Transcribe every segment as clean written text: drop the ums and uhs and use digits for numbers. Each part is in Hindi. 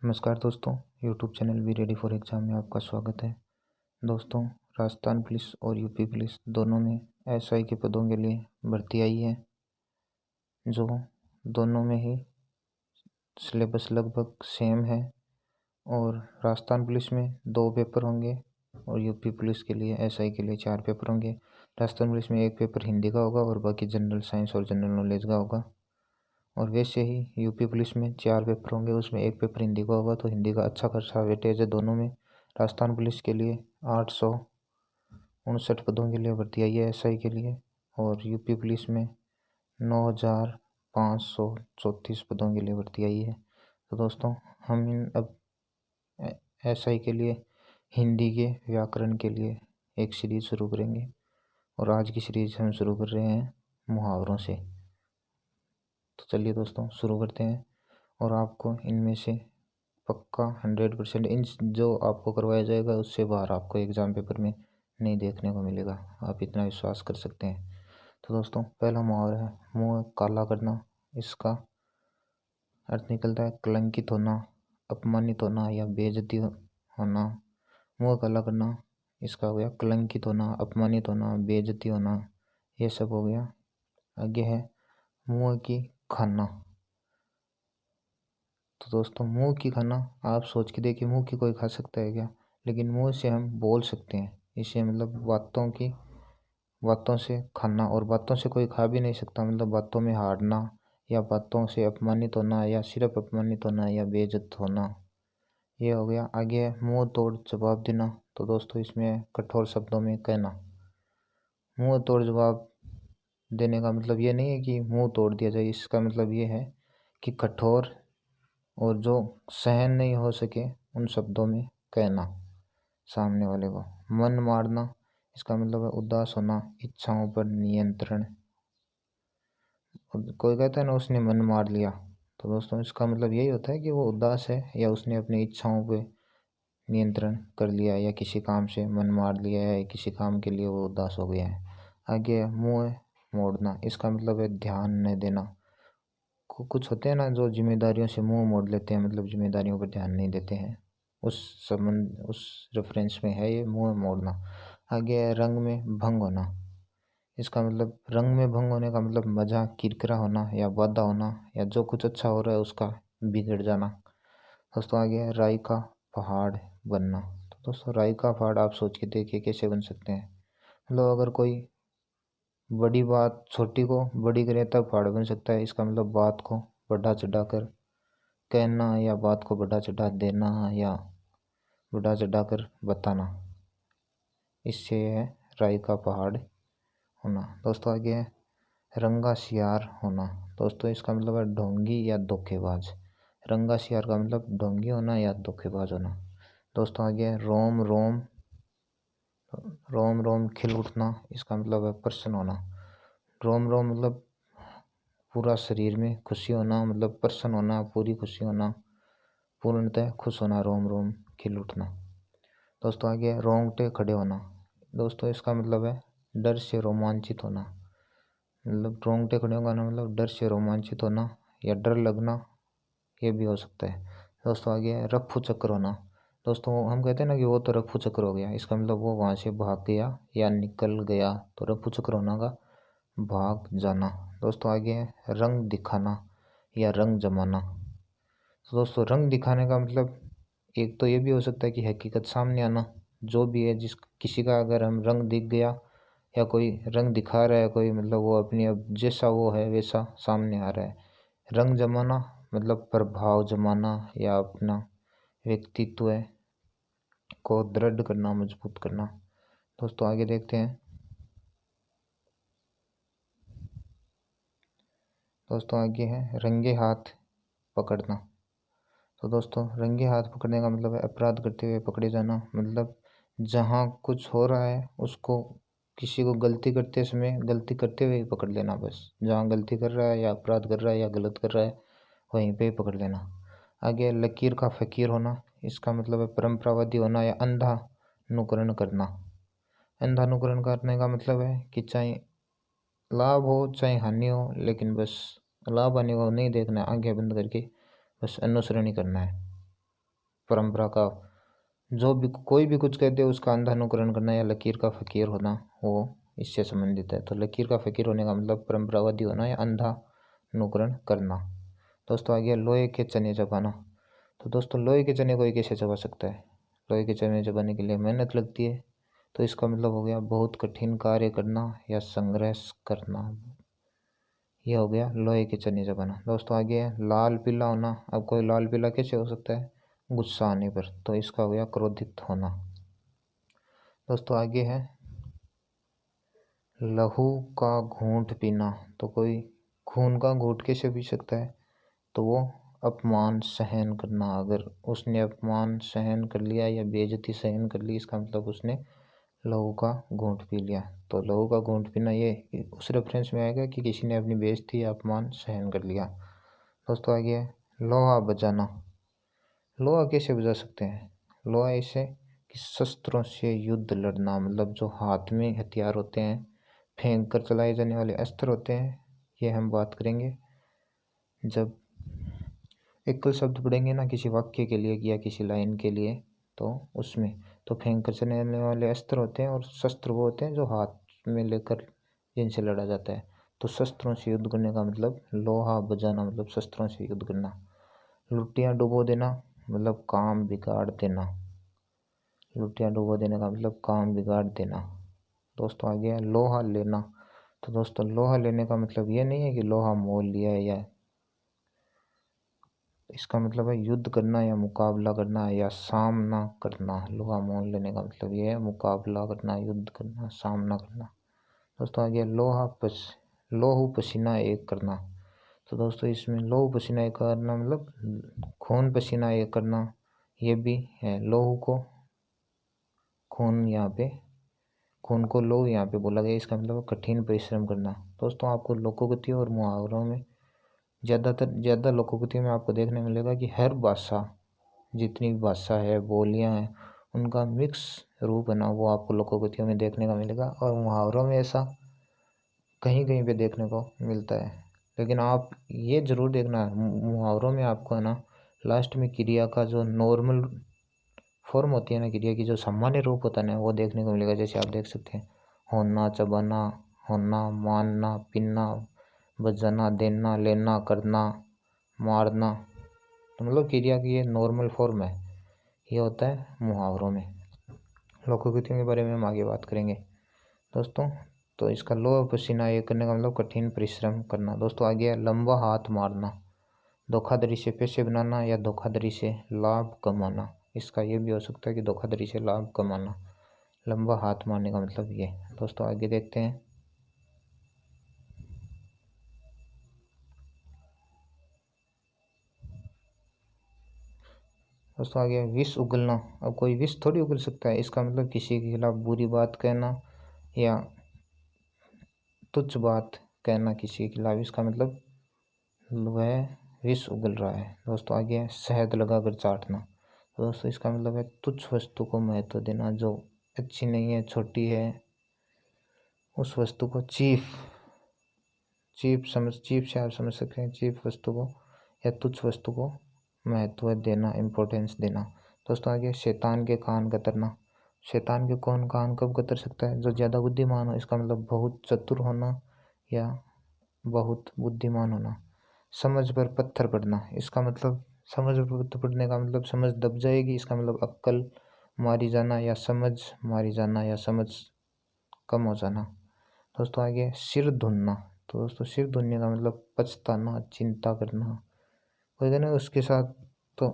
नमस्कार दोस्तों, YouTube channel be ready for exam में आपका स्वागत है। दोस्तों, राजस्थान पुलिस और यूपी पुलिस दोनों में एसआई के पदों के लिए भर्ती आई है, जो दोनों में ही सिलेबस लगभग सेम है। और राजस्थान पुलिस में 2 पेपर होंगे और यूपी पुलिस के लिए एसआई के लिए 4 पेपर होंगे। राजस्थान पुलिस में 1 पेपर हिंदी का होगा और बाकी जनरल साइंस और जनरल नॉलेज का होगा। और वैसे ही यूपी पुलिस में 4 पेपर होंगे, उसमें 1 पेपर हिंदी का होगा, तो हिंदी का अच्छा खासा वेटेज है दोनों में। राजस्थान पुलिस के लिए 859 पदों के लिए भर्ती आई है एसआई के लिए, और यूपी पुलिस में 9534 पदों के लिए भर्ती आई है। तो दोस्तों, हम अब एसआई के लिए हिंदी के व्याकरण के लिए एक सीरीज शुरू करेंगे, और आज की सीरीज हम शुरू कर रहे हैं मुहावरों से। तो चलिए दोस्तों, शुरू करते हैं। और आपको इनमें से पक्का 100% इन जो आपको करवाया जाएगा उससे बाहर आपको एग्ज़ाम पेपर में नहीं देखने को मिलेगा, आप इतना विश्वास कर सकते हैं। तो दोस्तों, पहला मुहावरा है मुँह काला करना। इसका अर्थ निकलता है कलंकित होना, अपमानित होना या बेइज्जती होना। मुँह काला करना, इसका हो गया कलंकित होना, अपमानित होना, बेइज्जती होना, ये सब हो गया। आगे है मुँह की खाना। तो दोस्तों, मुंह की खाना, आप सोच के देखिए, मुंह की कोई खा सकता है क्या? लेकिन मुंह से हम बोल सकते हैं। इसे मतलब बातों से खाना, और बातों से कोई खा भी नहीं सकता, मतलब बातों में हारना या बातों से अपमानित होना या सिर्फ अपमानित होना या बेइज्जत होना, ये हो गया। आगे है मुंह तोड़ जवाब देना। तो दोस्तों, इसमें कठोर शब्दों में कहना। मुंह तोड़ जवाब देने का मतलब ये नहीं है कि मुंह तोड़ दिया जाए, इसका मतलब ये है कि कठोर और जो सहन नहीं हो सके उन शब्दों में कहना सामने वाले को। मन मारना, इसका मतलब है उदास होना, इच्छाओं पर नियंत्रण। कोई कहता है ना उसने मन मार लिया, तो दोस्तों इसका मतलब यही होता है कि वो उदास है या उसने अपनी इच्छाओं पे नियंत्रण कर लिया, या किसी काम से मन मार लिया है, या किसी काम के लिए वो उदास हो गया है। आगे मुँह मोड़ना, इसका मतलब है ध्यान न देना। कुछ होते हैं ना जो जिम्मेदारियों से मुंह मोड़ लेते हैं, मतलब जिम्मेदारियों पर ध्यान नहीं देते हैं, उस रेफरेंस में है ये मुंह मोड़ना। आगे है रंग में भंग होना। इसका मतलब रंग में भंग होने का मतलब मजाक किरकिरा होना या वादा होना, या जो कुछ अच्छा हो रहा है उसका बिगड़ जाना। दोस्तों, आगे है राई का पहाड़ बनना। तो दोस्तों, राई का पहाड़ आप सोच के देखिए कैसे बन सकते हैं। मतलब अगर कोई बड़ी बात छोटी को बड़ी करे तब पहाड़ बन सकता है। इसका मतलब बात को बढ़ा चढ़ा कर कहना, या बात को बढ़ा चढ़ा देना, या बढ़ा चढ़ा कर बताना, इससे है राई का पहाड़ होना। दोस्तों, आगे है रंगा सियार होना। दोस्तों, इसका मतलब है ढोंगी या धोखेबाज। रंगा सियार का मतलब ढोंगी होना या धोखेबाज होना। दोस्तों, आगे है रोम रोम रोम रोम खिल उठना। इसका मतलब है प्रसन्न होना। रोम रोम मतलब पूरा शरीर में खुशी होना, मतलब प्रसन्न होना, पूरी खुशी होना, पूर्णतः खुश होना, रोम रोम खिल उठना। दोस्तों, आगे रोंगटे खड़े होना। दोस्तों, इसका मतलब है डर से रोमांचित होना। मतलब रोंगटे खड़े होना मतलब डर से रोमांचित होना या डर लगना, ये भी हो सकता है। दोस्तों, आगे है रफू चक्कर होना। दोस्तों, हम कहते हैं ना कि वो तो रफू चक्कर हो गया, इसका मतलब वो वहाँ से भाग गया या निकल गया, तो रफू चक्कर होना का भाग जाना। दोस्तों, आगे है रंग दिखाना या रंग जमाना। तो दोस्तों, रंग दिखाने का मतलब एक तो ये भी हो सकता है कि हकीकत सामने आना, जो भी है जिस किसी का अगर हम रंग दिख गया या कोई रंग दिखा रहा है कोई, मतलब वो अपनी अब जैसा वो है वैसा सामने आ रहा है। रंग जमाना मतलब प्रभाव जमाना या अपना व्यक्तित्व को दृढ़ करना, मजबूत करना। दोस्तों, आगे देखते हैं। दोस्तों, आगे है रंगे हाथ पकड़ना। तो दोस्तों, रंगे हाथ पकड़ने का मतलब है अपराध करते हुए पकड़े जाना। मतलब जहाँ कुछ हो रहा है उसको, किसी को गलती करते समय गलती करते हुए ही पकड़ लेना, बस जहाँ गलती कर रहा है या अपराध कर रहा है या गलत कर रहा है वहीं पे ही पकड़ लेना। आगे लकीर का फकीर होना। इसका मतलब है परंपरावादी होना या अंधा अनुकरण करना। अंधा अनुकरण करने का मतलब है कि चाहे लाभ हो चाहे हानि हो, लेकिन बस लाभ हानि को नहीं देखना है, आंखें बंद करके बस अनुसरण ही करना है। परंपरा का जो भी कोई भी कुछ कहते हैं उसका अंधा अनुकरण करना या लकीर का फकीर होना, वो इससे संबंधित है। तो लकीर का फकीर होने का मतलब परंपरावादी होना या अंधा अनुकरण करना। दोस्तों आ गया लोहे के चने चबाना। तो दोस्तों लोहे के चने कोई कैसे चबा सकता है? लोहे के चने चबाने के लिए मेहनत लगती है, तो इसका मतलब हो गया बहुत कठिन कार्य करना या संघर्ष करना। यह हो गया लोहे के चने चबाना। दोस्तों आगे है लाल पीला होना। अब कोई लाल पीला कैसे हो सकता है? गुस्सा आने पर, तो इसका हो गया क्रोधित होना। दोस्तों आगे है लहू का घूंट पीना। तो कोई खून का घूंट कैसे पी सकता है? तो वो अपमान सहन करना। अगर उसने अपमान सहन कर लिया या बेइज्जती सहन कर ली, इसका मतलब उसने लहू का घूंट पी लिया। तो लहू का घूंट पीना ये उस रेफरेंस में आएगा कि किसी ने अपनी बेइज्जती या अपमान सहन कर लिया। दोस्तों आगे लोहा बजाना। लोहा कैसे बजा सकते हैं? लोहा ऐसे कि शस्त्रों से युद्ध लड़ना, मतलब जो हाथ में हथियार होते हैं, फेंक कर चलाए जाने वाले अस्त्र होते हैं, ये हम बात करेंगे जब एकल शब्द पढ़ेंगे ना किसी वाक्य के लिए या किसी लाइन के लिए, तो उसमें तो फेंक कर चलने वाले अस्त्र होते हैं और शस्त्र वो होते हैं जो हाथ में लेकर जिनसे लड़ा जाता है। तो शस्त्रों से युद्ध करने का मतलब लोहा बजाना, मतलब शस्त्रों से युद्ध करना। लुटियाँ डुबो देना मतलब काम बिगाड़ देना। लुटियाँ डुबो देने का मतलब काम बिगाड़ देना। दोस्तों आ गया लोहा लेना। तो दोस्तों लोहा लेने का मतलब ये नहीं है कि लोहा मोल लिया है, या इसका मतलब है युद्ध करना या मुकाबला करना या सामना करना। लोहा मोल लेने का मतलब ये है मुकाबला करना, युद्ध करना, सामना करना। दोस्तों आ गया लोहू पसीना एक करना। तो दोस्तों इसमें लोहू पसीना एक करना मतलब खून पसीना एक करना, ये भी है। लोहू को खून, यहाँ पे खून को लोहू यहाँ पे बोला गया, इसका मतलब कठिन परिश्रम करना। दोस्तों आपको लोकोक्ति और मुहावरों में ज़्यादा लोकोक्ति में आपको देखने मिलेगा कि हर भाषा, जितनी भी भाषा है, बोलियां हैं, उनका मिक्स रूप है ना, वो आपको लोकोक्तियों में देखने का मिलेगा। और मुहावरों में ऐसा कहीं कहीं पे देखने को मिलता है। लेकिन आप ये ज़रूर देखना मुहावरों में आपको है ना लास्ट में क्रिया का जो नॉर्मल फॉर्म होती है ना, क्रिया की जो सामान्य रूप होता है ना, वो देखने को मिलेगा। जैसे आप देख सकते हैं होना, चबाना, होना, मानना, पीना, बजाना, देना, लेना, करना, मारना। तो मतलब क्रिया की ये नॉर्मल फॉर्म है, ये होता है मुहावरों में। लोकोक्तियों के बारे में हम आगे बात करेंगे दोस्तों। तो इसका लोहा पसीना ये करने का मतलब कठिन परिश्रम करना। दोस्तों आगे है लंबा हाथ मारना। धोखाधड़ी से पैसे बनाना या धोखाधड़ी से लाभ कमाना। इसका ये भी हो सकता है कि धोखाधड़ी से लाभ कमाना। लंबा हाथ मारने का मतलब ये। दोस्तों आगे देखते हैं दोस्तों आगे विष उगलना। अब कोई विष थोड़ी उगल सकता है, इसका मतलब किसी के खिलाफ बुरी बात कहना या तुच्छ बात कहना किसी के खिलाफ, इसका मतलब वह विष उगल रहा है। दोस्तों आगे है शहद लगाकर चाटना। तो दोस्तों इसका मतलब है तुच्छ वस्तु को महत्व देना, जो अच्छी नहीं है, छोटी है, उस वस्तु को चीप से आप समझ सकते हैं, चीप वस्तु को या तुच्छ वस्तु को महत्व देना, इम्पोर्टेंस देना। दोस्तों आगे शैतान के कान कतरना। शैतान के कौन कान कब कतर सकता है? जो ज़्यादा बुद्धिमान हो, इसका मतलब बहुत चतुर होना या बहुत बुद्धिमान होना। समझ पर पत्थर पड़ना। इसका मतलब समझ पर पत्थर पड़ने का मतलब समझ दब जाएगी, इसका मतलब अक्ल मारी जाना या समझ मारी जाना या समझ कम हो जाना। दोस्तों आगे सिर धुनना। तो दोस्तों सिर धुनने का मतलब पछताना, चिंता करना। कोई कहना उसके साथ तो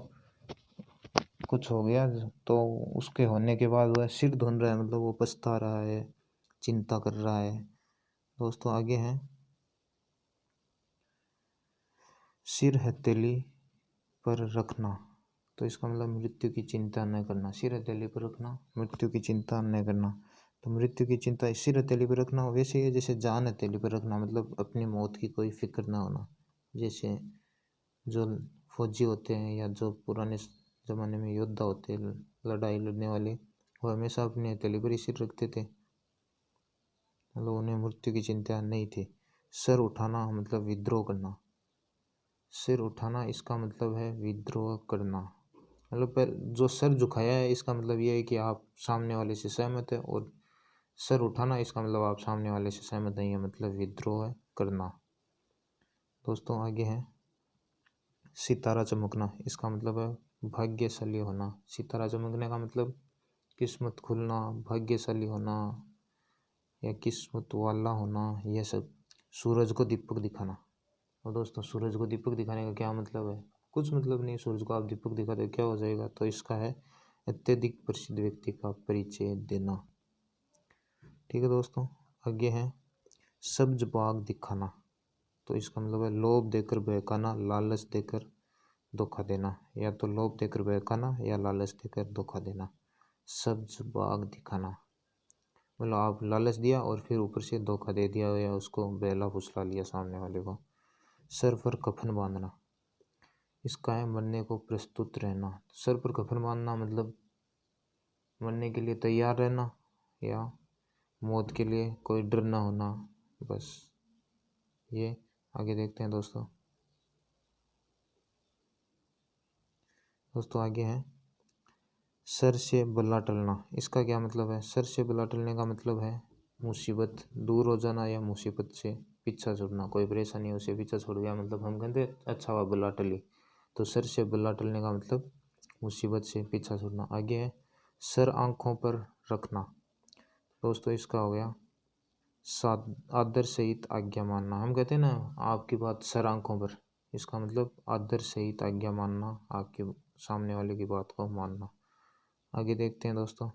कुछ हो गया, तो उसके होने के बाद वह सिर धुन रहा है, मतलब वो पछता रहा है, चिंता कर रहा है। दोस्तों आगे है सिर हथेली पर रखना। तो इसका मतलब मृत्यु की चिंता न करना। सिर हथेली पर रखना, मृत्यु की चिंता न करना। तो मृत्यु की चिंता सिर हथेली पर रखना वैसे ही है जैसे जान हथेली पर रखना, मतलब अपनी मौत की कोई फिक्र ना होना। जैसे जो फौजी होते हैं या जो पुराने ज़माने में योद्धा होते हैं, लड़ाई लड़ने वाले, वो हमेशा अपनी हथेली पर ही सिर रखते थे, मतलब उन्हें मृत्यु की चिंता नहीं थी। सर उठाना मतलब विद्रोह करना। सिर उठाना इसका मतलब है विद्रोह करना। मतलब जो सर झुकाया है इसका मतलब ये है कि आप सामने वाले से सहमत है, और सर उठाना इसका मतलब आप सामने वाले से सहमत नहीं है, मतलब विद्रोह है करना। दोस्तों आगे है सितारा चमकना, इसका मतलब है भाग्यशाली होना। सितारा चमकने का मतलब किस्मत खुलना, भाग्यशाली होना या किस्मत वाला होना, यह सब। सूरज को दीपक दिखाना। और दोस्तों सूरज को दीपक दिखाने का क्या मतलब है? कुछ मतलब नहीं, सूरज को आप दीपक दिखा दो क्या हो जाएगा? तो इसका है अत्यधिक प्रसिद्ध व्यक्ति का परिचय देना। ठीक है दोस्तों, आगे है सब्ज बाग दिखाना। तो इसका मतलब है लोभ देकर बहकाना, लालच देकर धोखा देना। या तो लोभ देकर बहकाना या लालच देकर धोखा देना। सब्ज बाग दिखाना मतलब आप लालच दिया और फिर ऊपर से धोखा दे दिया या उसको बहला फुसला लिया सामने वाले को। सर पर कफन बांधना, इसका है मरने को प्रस्तुत रहना। सर पर कफन बांधना मतलब मरने के लिए तैयार रहना या मौत के लिए कोई डर ना होना, बस ये। आगे देखते हैं दोस्तों। आगे है सर से बल्ला टलना। इसका क्या मतलब है? सर से बल्ला टलने का मतलब है मुसीबत दूर हो जाना या मुसीबत से पीछा छुड़ना। कोई परेशानी उसे पीछा छुड़ गया मतलब हम कहते अच्छा हुआ बल्ला टली। तो सर से बल्ला टलने का मतलब मुसीबत से पीछा छुड़ना। आगे है सर आंखों पर रखना। दोस्तों इसका हो गया आदर सहित आज्ञा मानना। हम कहते हैं ना आपकी बात सर आंखों पर, इसका मतलब आदर सहित आज्ञा मानना, आपके सामने वाले की बात को मानना। आगे देखते हैं दोस्तों।